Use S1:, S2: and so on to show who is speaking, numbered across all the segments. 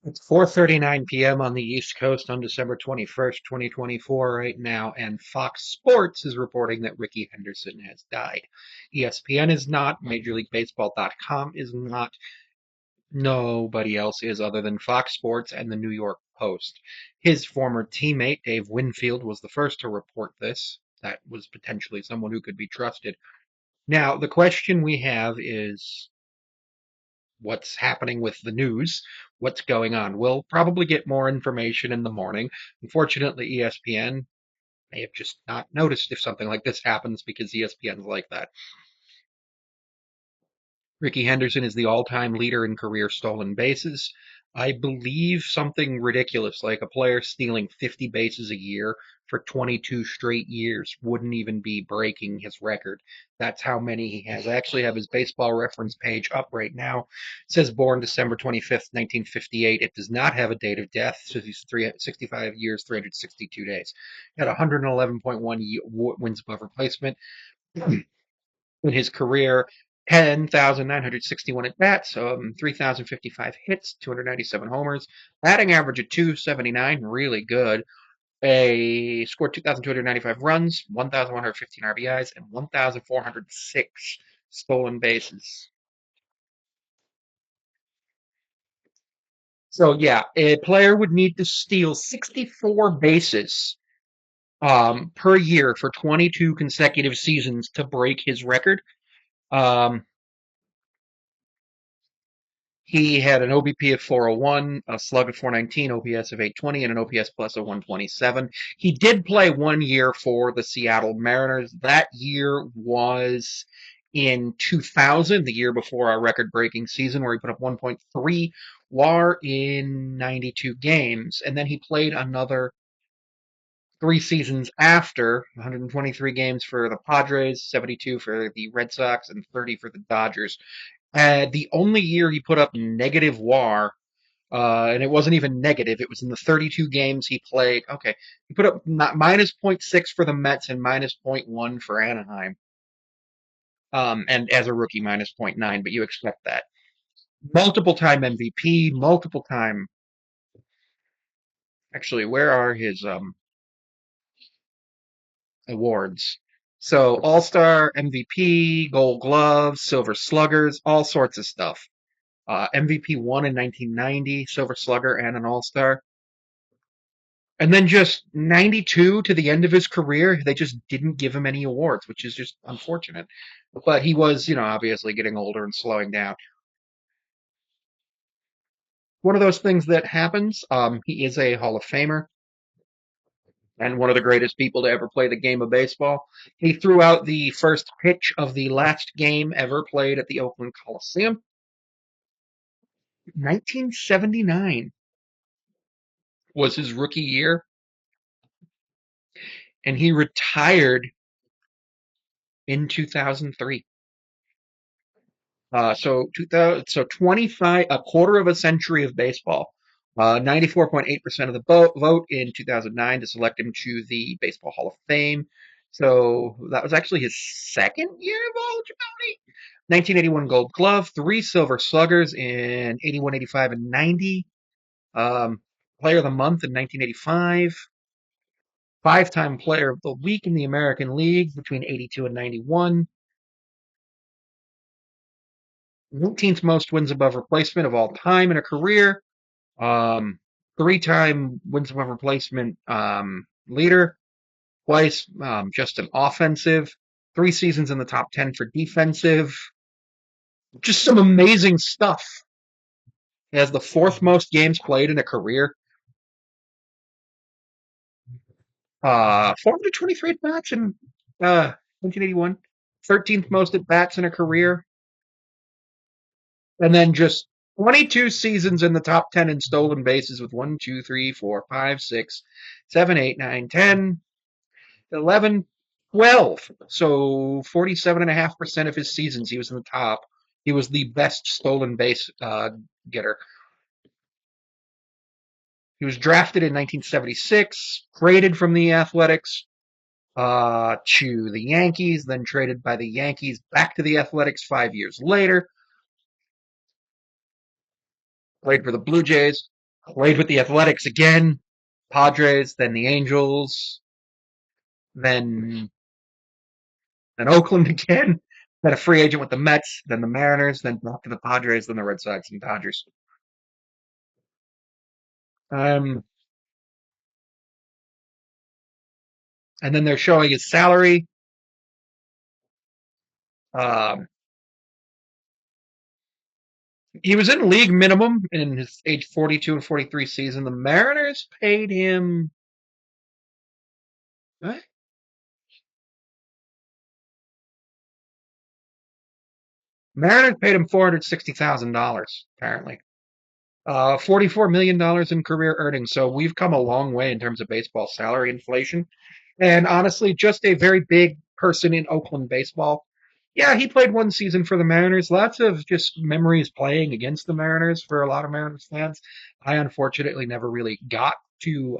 S1: It's 4:39 p.m. on the East Coast on December 21st, 2024 right now, and Fox Sports is reporting that Ricky Henderson has died. ESPN is not, MajorLeagueBaseball.com is not, nobody else is other than Fox Sports and the New York Post. His former teammate, Dave Winfield, was the first to report this. That was potentially someone who could be trusted. Now, the question we have is what's happening with the news, what's going on. We'll probably get more information in the morning. Unfortunately, ESPN may have just not noticed if something like this happens because ESPN's like that. Ricky Henderson is the all-time leader in career stolen bases. I believe something ridiculous like a player stealing 50 bases a year for 22 straight years wouldn't even be breaking his record. That's how many he has. I actually have his baseball reference page up right now. It says born December 25th, 1958. It does not have a date of death, so he's 65 years, 362 days. He had 111.1 wins above replacement in his career, 10,961 at bats, 3,055 hits, 297 homers, batting average of 279, really good. A scored 2,295 runs, 1,115 RBIs, and 1,406 stolen bases. So yeah, a player would need to steal 64 bases per year for 22 consecutive seasons to break his record. Um, He had an OBP of 401, a slug of 419, OPS of 820, and an OPS plus of 127. He did play 1 year for the Seattle Mariners. That year was in 2000, the year before our record breaking season, where he put up 1.3 WAR in 92 games. And then he played another 3 seasons after 123 games for the Padres, 72 for the Red Sox, and 30 for the Dodgers. The only year he put up negative WAR, and it wasn't even negative, it was in the 32 games he played. Okay, he put up minus zero point 0.6 for the Mets and minus zero point 0.1 for Anaheim. And as a rookie, minus zero point 0.9, but you expect that. Multiple time MVP, multiple time. Actually, where are his awards? So, All Star, MVP, Gold Gloves, Silver Sluggers, all sorts of stuff. MVP won in 1990, Silver Slugger, and an All Star. And then just 92 to the end of his career, they just didn't give him any awards, which is just unfortunate. But he was, obviously getting older and slowing down. One of those things that happens. He is a Hall of Famer and one of the greatest people to ever play the game of baseball. He threw out the first pitch of the last game ever played at the Oakland Coliseum. 1979 was his rookie year, and he retired in 2003. So 2000, so 25, a quarter of a century of baseball. 94.8% of the vote in 2009 to select him to the Baseball Hall of Fame. So that was actually his second year of eligibility. 1981 Gold Glove, 3 Silver Sluggers in 81, 85, and 90. Player of the Month in 1985. 5-time Player of the Week in the American League between 82 and 91. 19th most wins above replacement of all time in a career. Um, 3-time wins above replacement leader. Twice just an offensive. 3 seasons in the top 10 for defensive. Just some amazing stuff. He has the 4th most games played in a career. 423 at bats in 1981. 13th most at bats in a career. And then just 22 seasons in the top 10 in stolen bases with 1, 2, 3, 4, 5, 6, 7, 8, 9, 10, 11, 12. So 47.5% of his seasons he was in the top. He was the best stolen base getter. He was drafted in 1976, traded from the Athletics to the Yankees, then traded by the Yankees back to the Athletics 5 years later. Played for the Blue Jays. Played with the Athletics again, Padres, then the Angels, then Oakland again, then a free agent with the Mets, then the Mariners, then back to the Padres, then the Red Sox and Dodgers. Um, and then they're showing his salary. Um, he was in league minimum in his age 42 and 43 season. The Mariners paid him. What? Mariners paid him $460,000 apparently. $44 million in career earnings. So we've come a long way in terms of baseball salary inflation. And honestly, just a very big person in Oakland baseball. Yeah, he played one season for the Mariners. Lots of just memories playing against the Mariners for a lot of Mariners fans. I unfortunately never really got to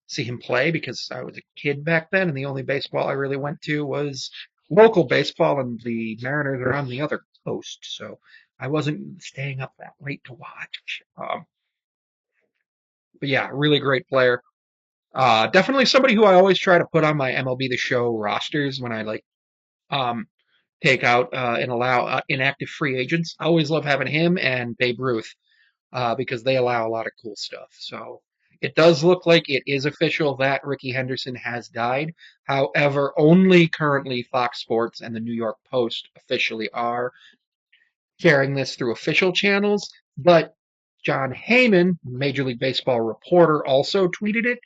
S1: see him play because I was a kid back then, and the only baseball I really went to was local baseball, and the Mariners are on the other coast, so I wasn't staying up that late to watch. But yeah, really great player. Definitely somebody who I always try to put on my MLB The Show rosters when I um, take out and allow inactive free agents. I always love having him and Babe Ruth because they allow a lot of cool stuff. So it does look like it is official that Ricky Henderson has died. However, only currently Fox Sports and the New York Post officially are carrying this through official channels. But John Heyman, Major League Baseball reporter, also tweeted it.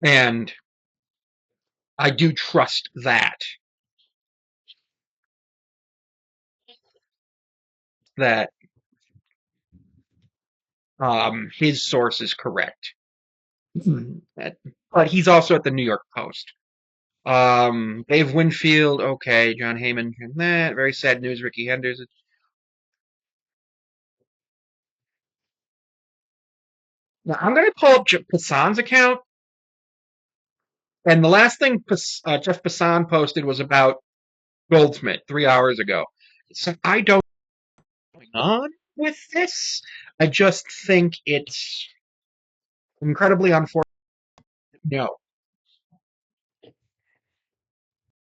S1: And I do trust that his source is correct. But he's also at the New York Post. Dave Winfield, okay. John Heyman, nah, very sad news. Ricky Henderson. Now I'm going to pull up Passan's account, and the last thing Jeff Passan posted was about Goldsmith 3 hours ago. So I don't know what's going on with this. I just think it's incredibly unfortunate. No.